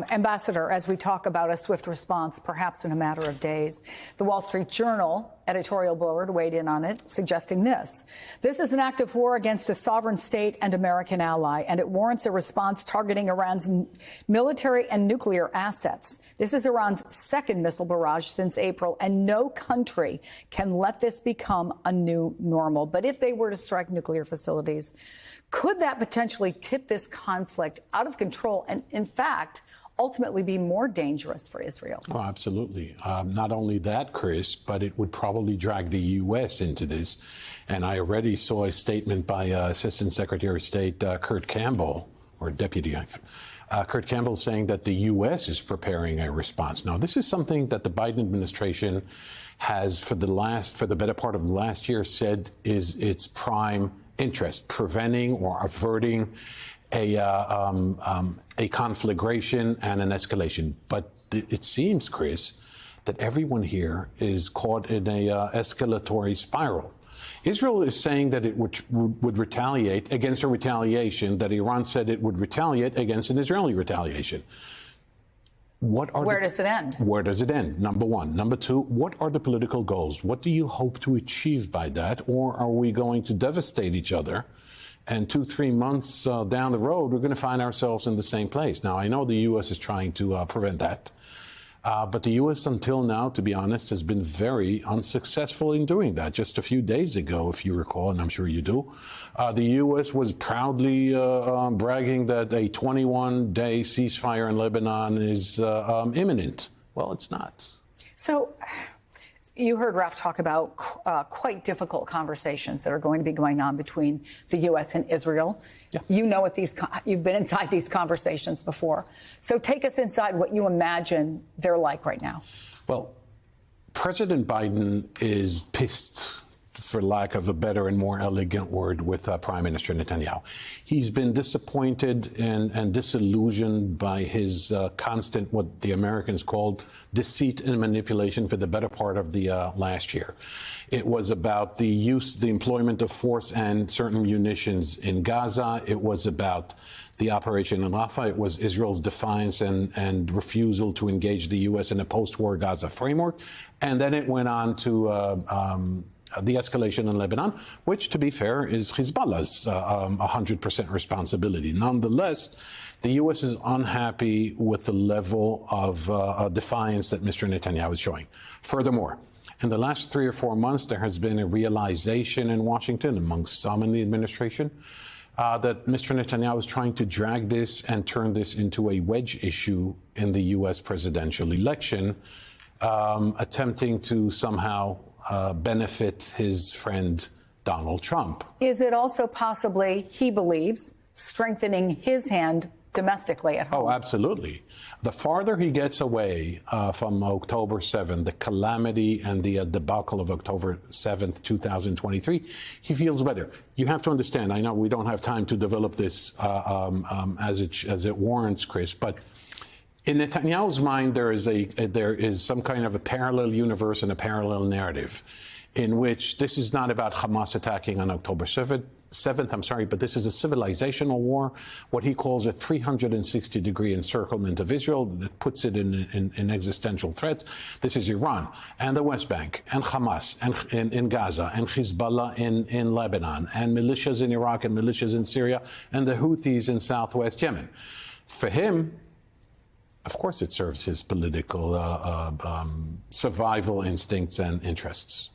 Ambassador, as we talk about a swift response, perhaps in a matter of days, the Wall Street Journal editorial board weighed in on it, suggesting this. This is an act of war against a sovereign state and American ally, and it warrants a response targeting Iran's military and nuclear assets. This is Iran's second missile barrage since April, and no country can let this become a new normal. But if they were to strike nuclear facilities, could that potentially tip this conflict out of control and, in fact, ultimately be more dangerous for Israel? Oh, absolutely. Not only that, Chris, but it would probably drag the U.S. into this. And I already saw a statement by Assistant Secretary of State Kurt Campbell, or Deputy Kurt Campbell, saying that the U.S. is preparing a response. Now, this is something that the Biden administration has, for the better part of the last year, said is its prime interest, preventing or averting a conflagration and an escalation. But it seems, Chris, that everyone here is caught in a escalatory spiral. Israel is saying that it would retaliate against a retaliation that Iran said it would retaliate against an Israeli retaliation. Where does it end? Where does it end? Number one. Number two, what are the political goals? What do you hope to achieve by that? Or are we going to devastate each other? And 2-3 months down the road, we're going to find ourselves in the same place. Now, I know the U.S. is trying to prevent that. But the U.S. until now, to be honest, has been very unsuccessful in doing that. Just a few days ago, if you recall, and I'm sure you do, the U.S. was proudly bragging that a 21-day ceasefire in Lebanon is imminent. Well, it's not. So you heard Raf talk about quite difficult conversations that are going to be going on between the U.S. and Israel. Yeah. You know what you've been inside these conversations before. So take us inside what you imagine they're like right now. Well, President Biden is pissed, for lack of a better and more elegant word, with Prime Minister Netanyahu. He's been disappointed and disillusioned by his constant, what the Americans called, deceit and manipulation for the better part of the last year. It was about the employment of force and certain munitions in Gaza. It was about the operation in Rafah. It was Israel's defiance and refusal to engage the U.S. in a post-war Gaza framework. And then it went on to the escalation in Lebanon, which, to be fair, is Hezbollah's 100% responsibility. Nonetheless, the U.S. is unhappy with the level of defiance that Mr. Netanyahu is showing. Furthermore, in the last 3 or 4 months, there has been a realization in Washington, amongst some in the administration, that Mr. Netanyahu is trying to drag this and turn this into a wedge issue in the U.S. presidential election, attempting to somehow benefit his friend Donald Trump. Is it also possibly, he believes, strengthening his hand domestically at home? Oh, absolutely. The farther he gets away from October 7th, the calamity and the debacle of October 7th, 2023, he feels better. You have to understand, I know we don't have time to develop this as it warrants, Chris, but in Netanyahu's mind, there is some kind of a parallel universe and a parallel narrative in which this is not about Hamas attacking on October 7th, but this is a civilizational war, what he calls a 360-degree encirclement of Israel that puts it in existential threat. This is Iran and the West Bank and Hamas and in Gaza and Hezbollah in Lebanon and militias in Iraq and militias in Syria and the Houthis in southwest Yemen. For him, of course, it serves his political survival instincts and interests.